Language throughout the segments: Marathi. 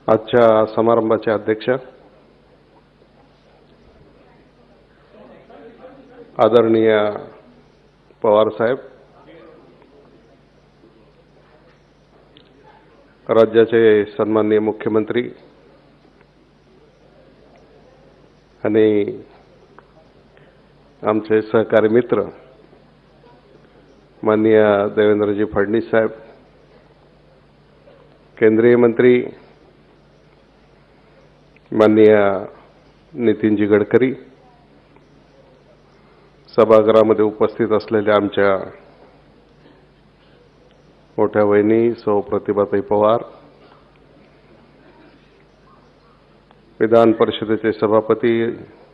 आजच्या समारंभाचे अध्यक्ष आदरणीय पवार साहेब, राज्याचे सन्माननीय मुख्यमंत्री आणि आमचे सहकारी मित्र माननीय देवेंद्रजी फडणवीस साहेब, केंद्रीय मंत्री माननीय नितीनजी गडकरी, सभागृहामध्ये उपस्थित असलेल्या आमच्या मोठ्या वहिनी सौ प्रतिभाताई पवार, विधान परिषदेचे सभापती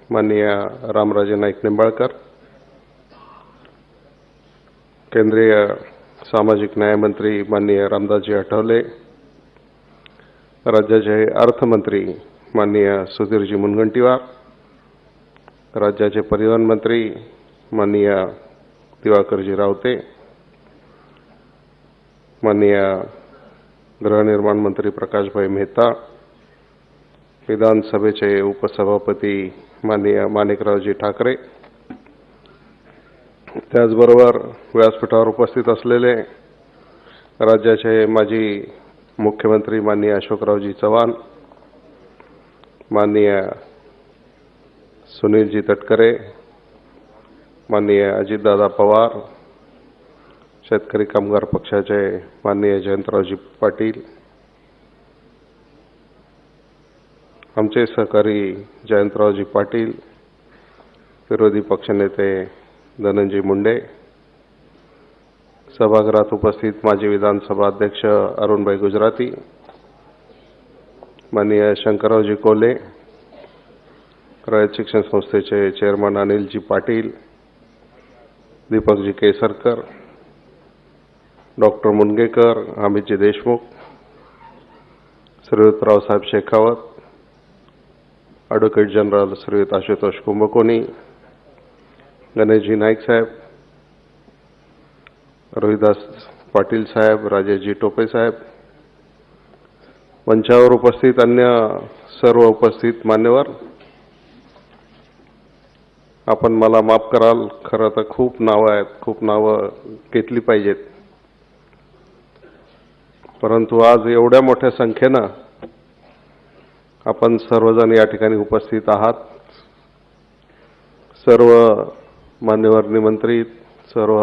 माननीय रामराजे नाईक निंबाळकर, केंद्रीय सामाजिक न्याय मंत्री माननीय रामदासजी आठवले, राज्याचे अर्थमंत्री माननीय सुधीरजी मुनगंटीवार, राज्याचे परिवहन मंत्री माननीय दिवाकरजी रावते, माननीय गृहनिर्माण मंत्री प्रकाशभाई मेहता, विधानसभेचे उपसभापती माननीय माणिकरावजी ठाकरे, त्याचबरोबर व्यासपीठावर उपस्थित असलेले राज्याचे माजी मुख्यमंत्री माननीय अशोकरावजी चव्हाण, माननीय सुनीलजी तटकरे, माननीय अजितदादा पवार, शेतकरी कामगार पक्षाचे माननीय जयंतरावजी पाटील, आमचे सहकारी जयंतरावजी पाटील, विरोधी पक्षनेते धनंजय मुंडे, सभागृहात उपस्थित माजी विधानसभा अध्यक्ष अरुणभाई गुजराती, माननीय शंकररावजी कोल्हे, रयत शिक्षण संस्थेचे चेअरमन अनिलजी पाटील, दीपकजी केसरकर, डॉक्टर मुनगेकर, अमितजी देशमुख, श्रीयुत रावसाहेब शेखावत, ॲडव्होकेट जनरल श्रीयुत आशुतोष कुंभकोणी, गणेशजी नाईक साहेब, रोहिदास पाटील साहेब, राजेशजी टोपे साहेब, मंचावर उपस्थित अन्य सर्व उपस्थित मान्यवर, आपण मला माफ कराल, खरं तर खूप नावं आहेत, खूप नावं घेतली पाहिजेत, परंतु आज एवढ्या मोठ्या संख्येनं आपण सर्वजण या ठिकाणी उपस्थित आहात, सर्व मान्यवर निमंत्रित, सर्व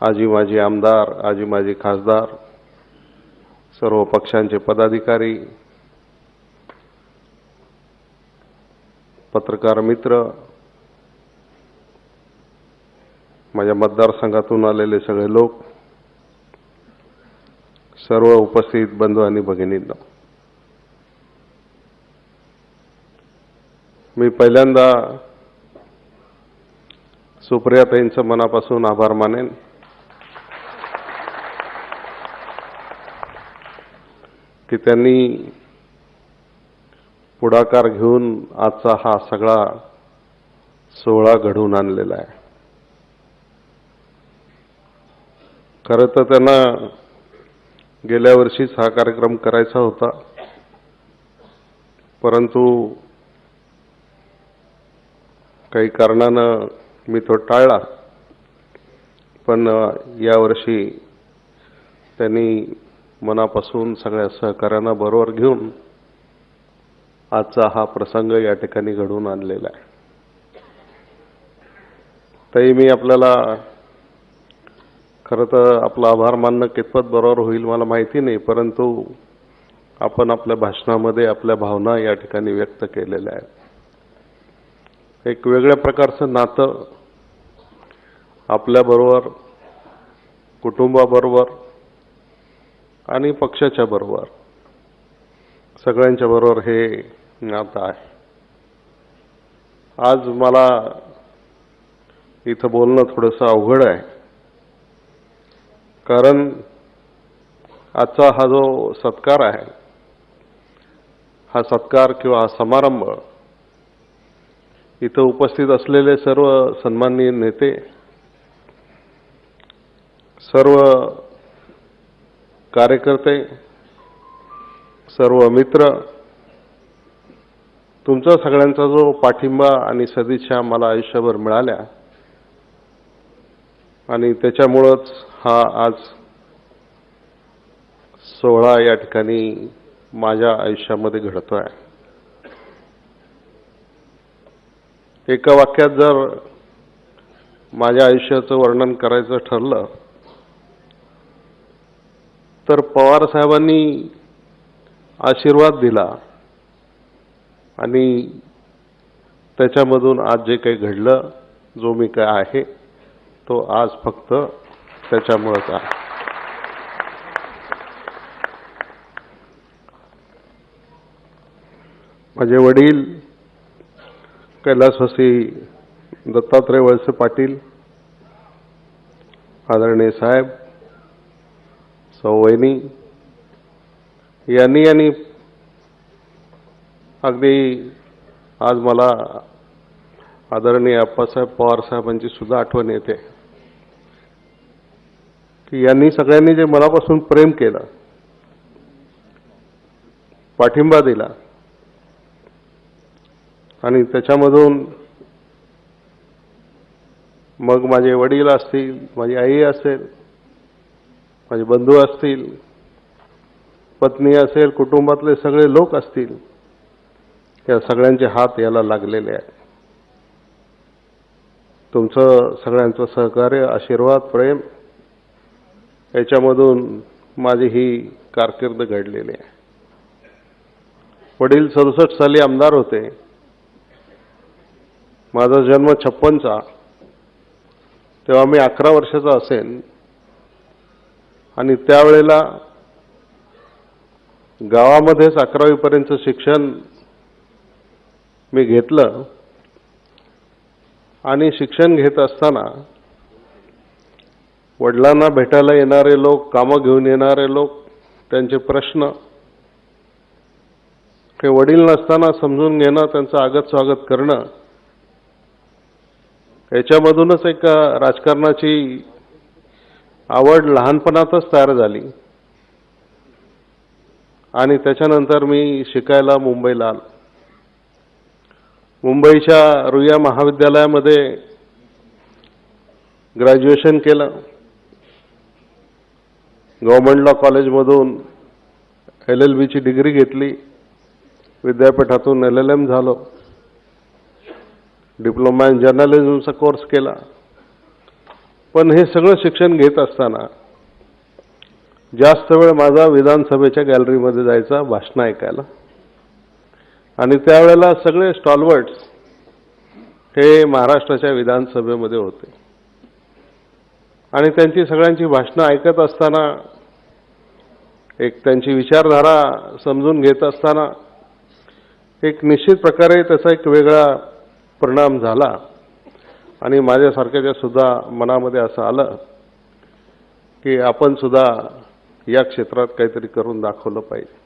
आजी माजी आमदार, आजी माजी खासदार, सर्व पक्षांचे पदाधिकारी, पत्रकार मित्र, माझ्या मतदारसंघातून आलेले सगळे लोक, सर्व उपस्थित बंधू आणि भगिनींना मी पहिल्यांदा सुप्रियाताईंचं मनापासून आभार मानेन. की त्यांनी पुढाकार घेऊन आजचा हा सगळा सोहळा घडवून आणलेला आहे. खरं तर त्यांना गेल्या वर्षीच हा कार्यक्रम करायचा होता, परंतु काही कारणानं मी तो टाळला. पण यावर्षी त्यांनी मनापासून सगळ्या सहकार्यांना बरोबर घेऊन आजचा हा प्रसंग या ठिकाणी घडवून आणलेला आहे. तरी मी आपल्याला खरं तर आपला आभार मानणं कितपत बरोबर होईल मला माहिती नाही, परंतु आपण आपल्या भाषणामध्ये आपल्या भावना या ठिकाणी व्यक्त केलेल्या आहेत. एक वेगळ्या प्रकारचं नातं आपल्याबरोबर, कुटुंबाबरोबर आणि पक्षाच्या बरोबर, सगळ्यांच्या बरोबर हे नातं आहे. आज मला इथं बोलणं थोडंसं अवघड आहे, कारण आजचा हा जो सत्कार आहे, हा सत्कार किंवा हा समारंभ, इथं उपस्थित असलेले सर्व सन्माननीय नेते, सर्व कार्यकर्ते, सर्व मित्र, तुमचा सगळ्यांचा जो पाठिंबा आणि सदिच्छा मला आयुष्यभर मिळाल्या आणि त्याच्यामुळेच हा आज सोहळा या ठिकाणी माझ्या आयुष्यामध्ये घडतोय. एका वाक्यात जर माझ्या आयुष्याचं वर्णन करायचं ठरलं तर पवार साहेबांनी आशीर्वाद दिला आणि त्याच्यामधून आज जे काही घडलं, जो मी काय आहे तो आज फक्त त्याच्यामुळेच आहे. माझे वडील कैलासवासी दत्तात्रय वळसे पाटील, आदरणीय साहेब, सौवैनी यांनी अगदी आज मला आदरणीय अप्पासाहेब पवार साहेबांची सुद्धा आठवण येते की यांनी सगळ्यांनी जे मनापासून प्रेम केलं, पाठिंबा दिला आणि त्याच्यामधून मग माझे वडील असतील, माझी आई असेल, माझे बंधू असतील, पत्नी असेल, कुटुंबातले सगळे लोक असतील, या सगळ्यांचे हात याला लागलेले आहेत. तुमचं सगळ्यांचं सहकार्य, आशीर्वाद, प्रेम याच्यामधून माझी ही कारकीर्द घडलेली आहे. वडील 67 साली आमदार होते. माझा जन्म 56चा, तेव्हा मी 11 वर्षाचा असेन आणि त्यावेळेला गावामध्येच 11वी पर्यंतचं शिक्षण मी घेतलं आणि शिक्षण घेत असताना वडिलांना भेटायला येणारे लोक, कामं घेऊन येणारे लोक, त्यांचे प्रश्न हे वडील नसताना समजून घेणं, त्यांचं आगत स्वागत करणं, याच्यामधूनच एक राजकारणाची आवड लहानपणातच तयार झाली आणि त्याच्यानंतर मी शिकायला मुंबईला आलो. मुंबईच्या रुईया महाविद्यालयामध्ये ग्रॅज्युएशन केलं. गव्हर्नमेंट लॉ कॉलेजमधून LLB ची डिग्री घेतली. विद्यापीठातून LLM झालो. डिप्लोमा इन जर्नलिझमचा कोर्स केला. पण हे सगळं शिक्षण घेत असताना जास्त वेळ माझा विधानसभेच्या गॅलरीमध्ये जायचा भाषण ऐकायला आणि त्यावेळेला सगळे स्टॉलवर्ड्स हे महाराष्ट्राच्या विधानसभेमध्ये होते आणि त्यांची सगळ्यांची भाषणं ऐकत असताना, एक त्यांची विचारधारा समजून घेत असताना एक निश्चित प्रकारे त्याचा एक वेगळा परिणाम झाला आणि माझ्यासारख्याच्या सुद्धा मनामध्ये असं आलं की आपण सुद्धा या क्षेत्रात काहीतरी करून दाखवलं पाहिजे.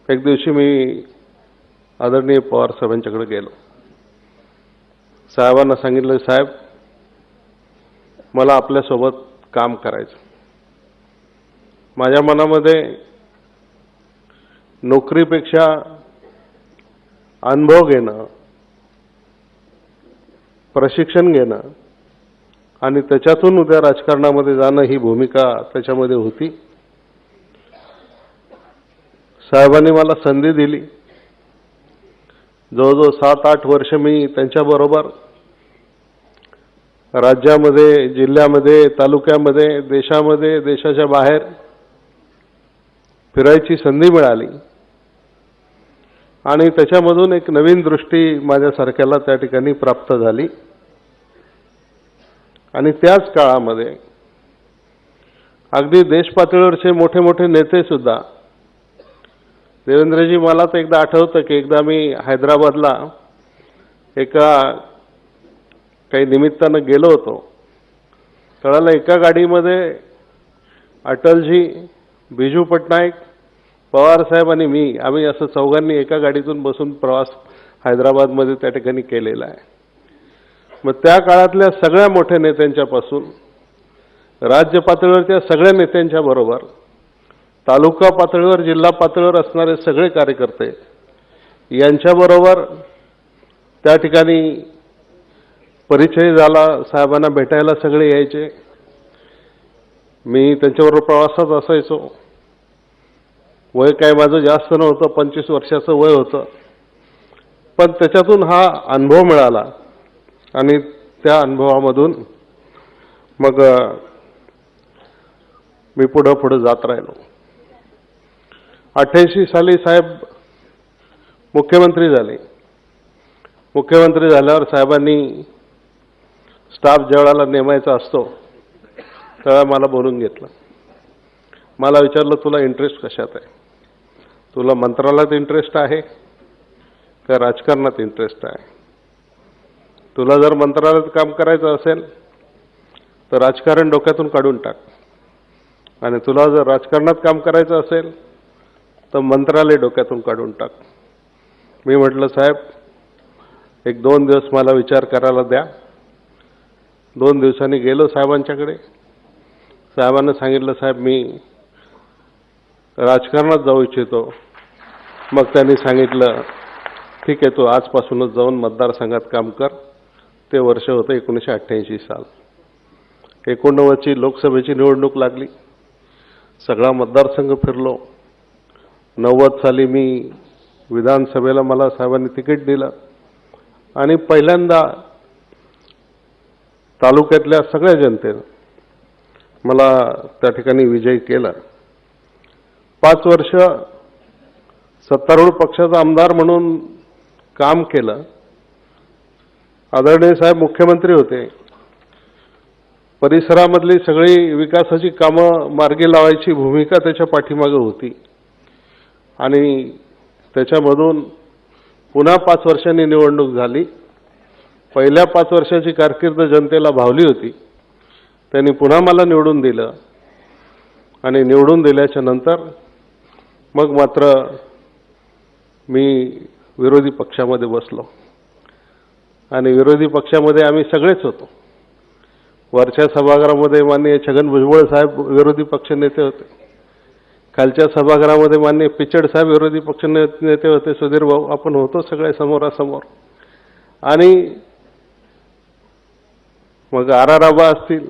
एक दिवशी मी आदरणीय पवार साहेबांच्याकडे गेलो. साहेबांना सांगितलं, साहेब मला आपल्यासोबत काम करायचं. माझ्या मनामध्ये नोकरीपेक्षा अनुभव घेणं, प्रशिक्षण घेणं आणि त्याच्यातून उद्या राजकारणामध्ये जाणं ही भूमिका त्याच्यामध्ये होती. साहेबांनी मला संधी दिली. जवळजवळ 7-8 वर्ष मी त्यांच्याबरोबर राज्यामध्ये, जिल्ह्यामध्ये, तालुक्यामध्ये, देशामध्ये, देशाच्या बाहेर फिरायची संधी मिळाली आणि त्याच्यामधून एक नवीन दृष्टी माझ्यासारख्याला त्या ठिकाणी प्राप्त झाली. आणि त्याच काळामध्ये अगदी देशपातळीवरचे मोठे मोठे नेते सुद्धा, देवेंद्रजी, मला तर एकदा आठवतं की एकदा मी हैदराबादला एका काही निमित्तानं गेलो होतो. कळालं एका गाडीमध्ये अटलजी, बिजू पटनायक, पवार साहेब आणि मी, आम्ही असं चौघांनी एका गाडीतून बसून प्रवास हैदराबादमध्ये त्या ठिकाणी केलेला आहे. मग त्या काळातल्या सगळ्या मोठ्या नेत्यांच्यापासून राज्य पातळीवरच्या सगळ्या नेत्यांच्या बरोबर तालुका पातळीवर जिल्हा पातळीवर असणारे सगळे कार्यकर्ते यांच्याबरोबर त्या ठिकाणी परिचय झाला. साहेबांना भेटायला सगळे यायचे. मी त्यांच्याबरोबर प्रवासात असायचो. वय काय माझं जास्त नव्हतं, 25 वर्षाचं वय होतं, पण त्याच्यातून हा अनुभव मिळाला आणि त्या अनुभवामधून मग मी पुढे जात राहिलो. 88 साली साहेब मुख्यमंत्री झाले. मुख्यमंत्री झाल्यावर साहेबांनी स्टाफ ज्यावेळेला नेमायचा असतो त्यावेळेला मला बोलून घेतलं. मला विचारलं, तुला इंटरेस्ट कशात आहे? तुला मंत्रालयात इंटरेस्ट आहे का राजकारणात इंटरेस्ट आहे? तुला जर मंत्रालयात काम करायचं असेल तर राजकारण डोक्यातून काढून टाक, आणि तुला जर राजकारणात काम करायचं असेल तर मंत्रालय डोक्यातून काढून टाक. मी म्हटलं, साहेब 1-2 दिवस मला विचार करायला द्या. 2 दिवसांनी गेलो साहेबांच्याकडे. साहेबांना सांगितलं, साहेब मी राजकारणात जाऊ इच्छितो. मग त्यांनी सांगितलं, ठीक आहे, तू आजपासूनच जाऊन मतदारसंघात काम कर. ते वर्ष होतं 1988 साल. 89ची लोकसभेची निवडणूक लागली. सगळा मतदारसंघ फिरलो. 90 साली मी विधानसभेला मला साहेबांनी तिकीट दिलं आणि पहिल्यांदा तालुक्यातल्या सगळ्या जनतेनं मला त्या ठिकाणी विजयी केला. 5 वर्ष सत्तारूढ पक्षाचा आमदार म्हणून काम केलं. आदरणीय साहेब मुख्यमंत्री होते. परिसरामधली सगळी विकासाची कामं मार्गी लावायची भूमिका त्याच्या पाठीमागे होती आणि त्याच्यामधून पुन्हा 5 वर्षांनी निवडणूक झाली. पहिल्या 5 वर्षाची कारकीर्द जनतेला भावली होती. त्यांनी पुन्हा मला निवडून दिलं आणि निवडून दिल्याच्या नंतर मग मात्र मी विरोधी पक्षामध्ये बसलो आणि विरोधी पक्षामध्ये आम्ही सगळेच होतो. वरच्या सभागृहामध्ये माननीय छगन भुजबळ साहेब विरोधी पक्ष नेते होते. खालच्या सभागृहामध्ये माननीय पिचड साहेब विरोधी पक्ष नेते होते. सुधीर भाऊ आपण होतो सगळे समोरासमोर. आणि मग आबा असतील,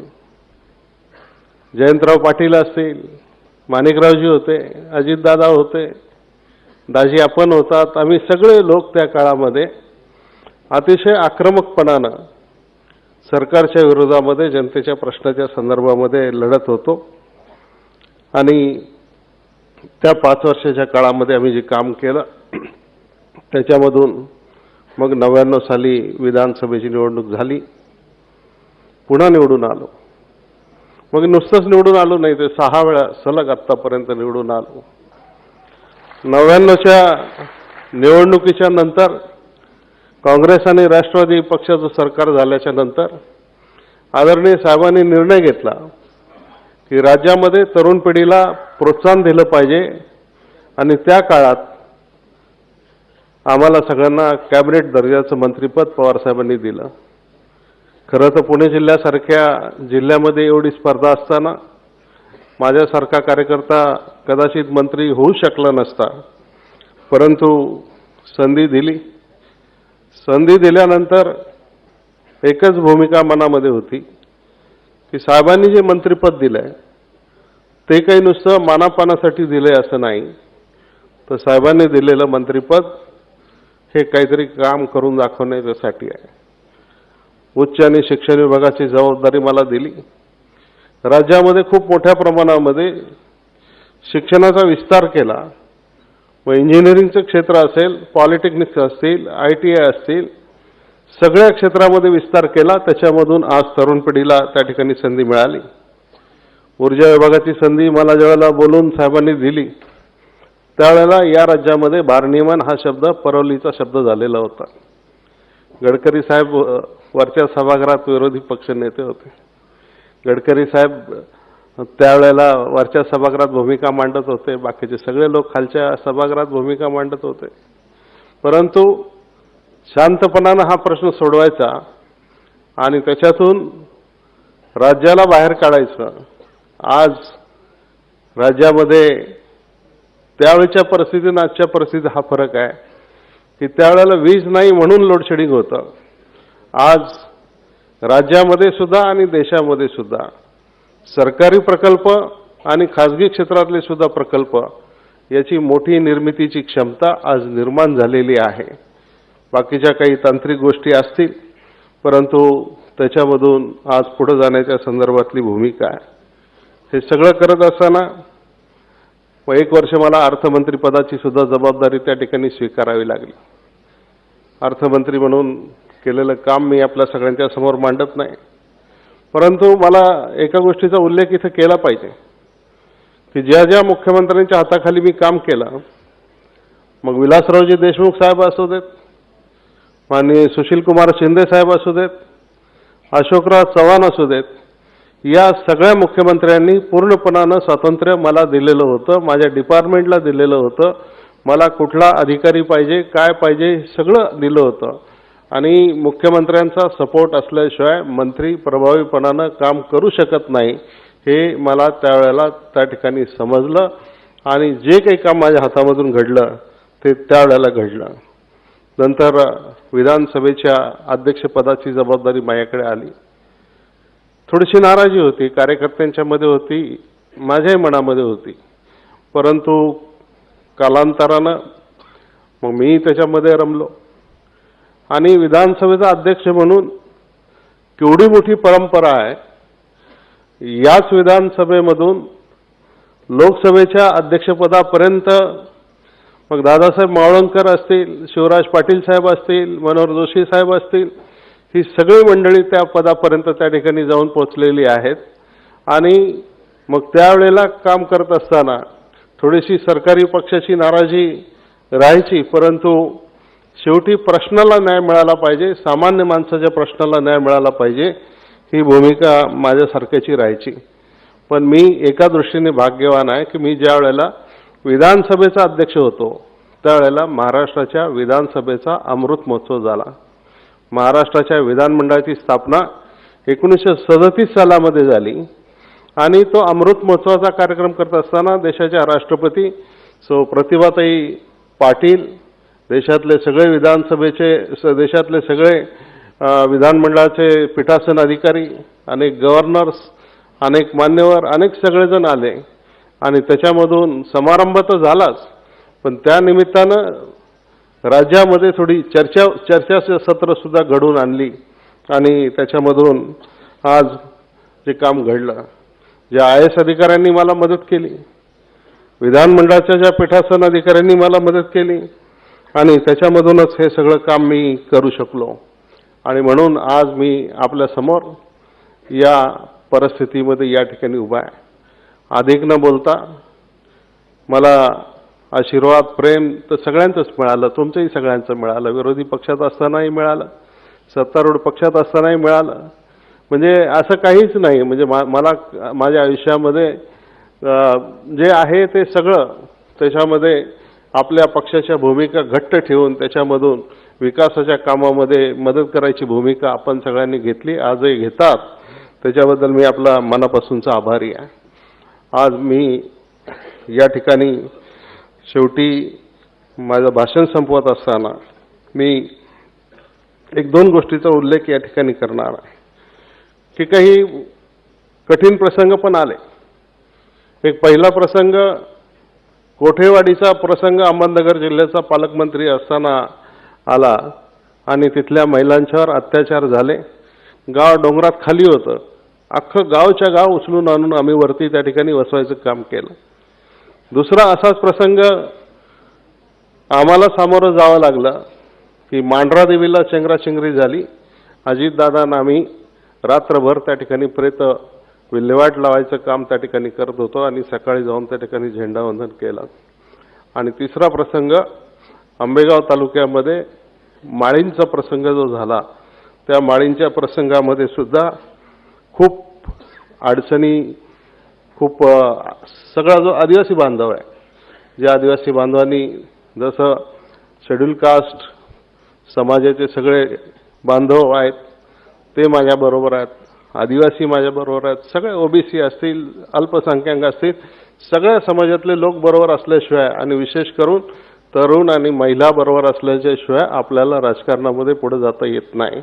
जयंतराव पाटील असतील, माणिकरावजी होते, अजितदादा होते, दाजी आपण होतात. आम्ही सगळे लोक त्या काळामध्ये अतिशय आक्रमकपणानं सरकारच्या विरोधामध्ये जनतेच्या प्रश्नाच्या संदर्भामध्ये लढत होतो. आणि त्या 5 वर्षाच्या काळामध्ये आम्ही जे काम केलं त्याच्यामधून मग 99 साली विधानसभेची निवडणूक झाली. पुन्हा निवडून आलो. मग नुसतंच निवडून आलो नाही, ते 6 वेळा सलग आत्तापर्यंत निवडून आलो. 99च्या निवडणुकीच्या नंतर काँग्रेस आणि राष्ट्रवादी पक्षाचं सरकार झाल्याच्या नंतर आदरणीय साहेबांनी निर्णय घेतला की राज्यामध्ये तरुण पिढीला प्रोत्साहन दिलं पाहिजे आणि त्या काळात आम्हाला सगळ्यांना कॅबिनेट दर्जाचं मंत्रिपद पवारसाहेबांनी दिलं. खरं तर पुणे जिल्ह्यासारख्या जिल्ह्यामध्ये एवढी स्पर्धा असताना माझ्यासारखा कार्यकर्ता कदाचित मंत्री होऊ शकला नसता, परंतु संधी दिली. संधी दिल्यानंतर एकच भूमिका मनामध्ये होती की साहेबांनी जे मंत्रिपद दिलंय ते काही नुसतं मानापानासाठी दिलंय असं नाही, तर साहेबांनी दिलेलं मंत्रिपद हे काहीतरी काम करून दाखवण्यासाठी आहे. उच्च आणि शिक्षण विभागाची जबाबदारी मला दिली. राज्यामध्ये खूप मोठ्या प्रमाणामध्ये शिक्षणाचा विस्तार केला. व इंजिनिअरिंगचं क्षेत्र असेल, पॉलिटेक्निक्स असतील, ITI असतील, सगळ्या क्षेत्रामध्ये विस्तार केला. त्याच्यामधून आज तरुण पिढीला त्या ठिकाणी संधी मिळाली. ऊर्जा विभागाची संधी मला ज्यावेळेला बोलून साहेबांनी दिली त्यावेळेला या राज्यामध्ये भारनियमन हा शब्द परवलीचा शब्द झालेला होता. गडकरी साहेब वरच्या सभागृहात विरोधी पक्ष नेते होते. गडकरी साहेब त्यावेळेला वरच्या सभागृहात भूमिका मांडत होते, बाकीचे सगळे लोक खालच्या सभागृहात भूमिका मांडत होते. परंतु शांतपणानं हा प्रश्न सोडवायचा आणि त्याच्यातून राज्याला बाहेर काढायचं. आज राज्यामध्ये त्यावेळच्या परिस्थिती आणि आजच्या परिस्थितीत हा फरक आहे की त्यावेळेला वीज नाही म्हणून लोडशेडिंग होतं. आज राज्यामध्ये सुद्धा आणि देशामध्ये सुद्धा सरकारी प्रकल्प आणि खाजगी क्षेत्रातले सुद्धा प्रकल्प याची मोठी निर्मितीची क्षमता आज निर्माण झालेली आहे. बाकीच्या काही तांत्रिक गोष्टी असतील, परंतु त्याच्यामधून आज पुढे जाण्याच्या संदर्भातली भूमिका आहे. हे सगळं करत असताना 1 वर्ष मला अर्थमंत्री पदाची सुद्धा जबाबदारी त्या ठिकाणी स्वीकारावी लागली. अर्थमंत्री म्हणून केलेलं काम मी आपल्या सगळ्यांच्या समोर मांडत नाही, परंतु मला एका गोष्टीचा उल्लेख इथं केला पाहिजे की ज्या ज्या मुख्यमंत्र्यांच्या हाताखाली मी काम केलं, मग विलासरावजी देशमुख साहेब असू देत, माननीय सुशीलकुमार शिंदे साहेब असू देत, अशोकराव चव्हाण असू देत, या सगळ्या मुख्यमंत्र्यांनी पूर्णपणानं स्वातंत्र्य मला दिलेलं होतं, माझ्या डिपार्टमेंटला दिलेलं होतं. मला कुठला अधिकारी पाहिजे, काय पाहिजे, सगळं दिलं होतं. आणि मुख्यमंत्र्यांचा सपोर्ट असल्याशिवाय मंत्री प्रभावीपणानं काम करू शकत नाही, हे मला त्यावेळेला त्या ठिकाणी समजलं. आणि जे काही काम माझ्या हातामधून घडलं ते त्यावेळेला घडलं. नंतर विधानसभेच्या अध्यक्षपदाची जबाबदारी माझ्याकडे आली. थोडीशी नाराजी होती, कार्यकर्त्यांच्यामध्ये होती, माझ्याही मनामध्ये होती, परंतु कालांतरानं मग मी त्याच्यामध्ये रमलो. आणि विधानसभेचा अध्यक्ष म्हणून केवढी मोठी परंपरा आहे, याच विधानसभेमधून लोकसभेच्या अध्यक्षपदापर्यंत मग दादासाहेब मावळणकर असतील, शिवराज पाटील साहेब असतील, मनोहर जोशी साहेब असतील, ही सगळी मंडळी त्या पदापर्यंत त्या ठिकाणी जाऊन पोहोचलेली आहेत. आणि मग त्यावेळेला काम करत असताना थोडीशी सरकारी पक्षाची नाराजी राहायची, परंतु शेवटी प्रश्नाला न्याय मिळाला पाहिजे, सामान्य माणसाच्या प्रश्नाला न्याय मिळाला पाहिजे, ही भूमिका माझ्यासारख्याची राहायची. पण मी एका दृष्टीने भाग्यवान आहे की मी ज्या वेळेला विधानसभेचा अध्यक्ष होतो त्यावेळेला महाराष्ट्राच्या विधानसभेचा अमृत महोत्सव झाला. महाराष्ट्राच्या विधानमंडळाची स्थापना 1937 सालामध्ये झाली आणि तो अमृत महोत्सवाचा कार्यक्रम करत असताना देशाच्या राष्ट्रपती सौ प्रतिभाताई पाटील, देशातले सगळे देशातले सगळे विधानमंडळाचे पीठासन अधिकारी, अनेक गव्हर्नर्स, अनेक मान्यवर, अनेक सगळेजण आले. आणि त्याच्यामधून समारंभ तर झालाच, पण त्या निमित्तानं राज्यामध्ये थोडी चर्चाचं सत्र सुद्धा घडवून आणली. आणि त्याच्यामधून आज जे काम घडलं, ज्या IAS अधिकाऱ्यांनी मला मदत केली, विधानमंडळाच्या ज्या पीठासन अधिकाऱ्यांनी मला मदत केली, आणि त्याच्यामधूनच हे सगळं काम मी करू शकलो. आणि म्हणून आज मी आपल्या समोर या परिस्थितीमध्ये या ठिकाणी उभा आहे. अधिक न बोलता मला आशीर्वाद, प्रेम तर सगळ्यांचंच मिळालं, तुमचंही सगळ्यांचं मिळालं, विरोधी पक्षात असतानाही मिळालं, सत्तारूढ पक्षात असतानाही मिळालं. म्हणजे असं काहीच नाही, म्हणजे मला माझ्या आयुष्यामध्ये जे आहे ते सगळं, त्याच्यामध्ये आपल्या पक्षाच्या भूमिका घट्ट ठेवून त्याच्यामधून विकासाच्या कामामध्ये मदत करायची भूमिका आपण सगळ्यांनी घेतली, आजही घेतात. त्याच्याबद्दल मी आपला मनापासूनचा आभारी आहे. आज मी या ठिकाणी शेवटी माझं भाषण संपवत असताना मी 1-2 गोष्टीचा उल्लेख या ठिकाणी करणार आहे की काही कठीण प्रसंग पण आले. एक पहिला प्रसंग कोठेवाडीचा प्रसंग अहमदनगर जिल्ह्याचा पालकमंत्री असताना आला आणि तिथल्या महिलांच्यावर अत्याचार झाले. गाव डोंगरात खाली होतं, अख्खं गावच्या गाव उचलून आणून आम्ही वरती त्या ठिकाणी वसवायचं काम केलं. दुसरा असाच प्रसंग आम्हाला सामोरं जावं लागलं की मांढरा देवीला चेंगराचेंगरी झाली. अजितदादांना आम्ही रात्रभर त्या ठिकाणी प्रेत विल्हेवाट लावायचं काम त्या ठिकाणी करत होतो आणि सकाळी जाऊन त्या ठिकाणी झेंडावंदन केलं. आणि तिसरा प्रसंग आंबेगाव तालुक्यामध्ये माळींचा प्रसंग जो झाला, त्या माळींच्या प्रसंगामध्ये सुद्धा खूप अडचणी, खूप सगळा जो आदिवासी बांधव आहे, ज्या आदिवासी बांधवांनी जसं शेड्यूल कास्ट समाजाचे सगळे बांधव आहेत ते माझ्याबरोबर आहेत, आदिवासी माझ्याबरोबर आहेत, सगळे ओबीसी असतील, अल्पसंख्याक असतील, सगळ्या समाजातले लोक बरोबर असल्याशिवाय आणि विशेष करून तरुण आणि महिला बरोबर असल्याशिवाय आपल्याला राजकारणामध्ये पुढे जाता येत नाही.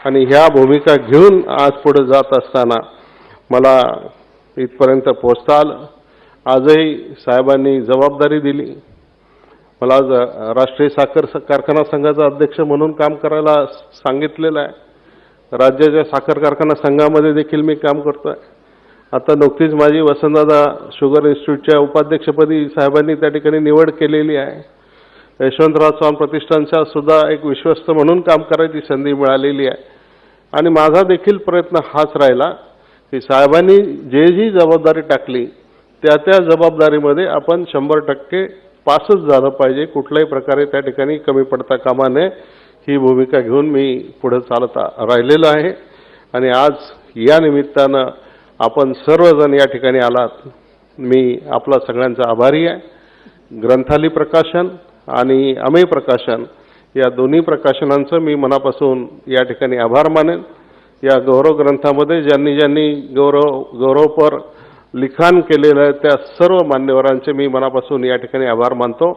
आणि ह्या भूमिका घेऊन आज पुढे जात असताना मला इथपर्यंत पोहोचता आलं. आजही साहेबांनी जबाबदारी दिली. मला आज राष्ट्रीय साखर कारखाना संघाचा अध्यक्ष म्हणून काम करायला सांगितलेलं आहे. राज्याच्या साखर कारखाना संघामध्ये देखील मी काम करतोय. आता नुकतीच माझी वसंतदादा शुगर इन्स्टिट्यूटच्या उपाध्यक्षपदी साहेबांनी त्या ठिकाणी निवड केलेली आहे. यशवंतराव चव्हाण प्रतिष्ठानच्या सुद्धा एक विश्वस्त म्हणून काम करायची संधी मिळालेली आहे. आणि माझा देखील प्रयत्न हाच राहिला की साहेबांनी जे जी जबाबदारी टाकली त्या जबाबदारीमध्ये आपण 100% पासच झालं पाहिजे. कुठल्याही प्रकारे त्या ठिकाणी कमी पडता कामा नये ही भूमिका घेऊन मी पुढे चालत राहिलेलो आहे. आणि आज या निमित्तानं आपण सर्वजण या ठिकाणी आलात. मी आपला सगळ्यांचा आभारी आहे. ग्रंथाली प्रकाशन आणि अमेय प्रकाशन या दोन्ही प्रकाशनांचं मी मनापासून या ठिकाणी आभार मानेन. या गौरव ग्रंथामध्ये ज्यांनी ज्यांनी गौरवपर लिखाण केलेलं आहे त्या सर्व मान्यवरांचे मी मनापासून या ठिकाणी आभार मानतो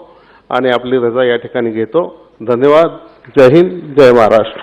आणि आपली रजा या ठिकाणी घेतो. धन्यवाद. जय हिंद, जय महाराष्ट्र.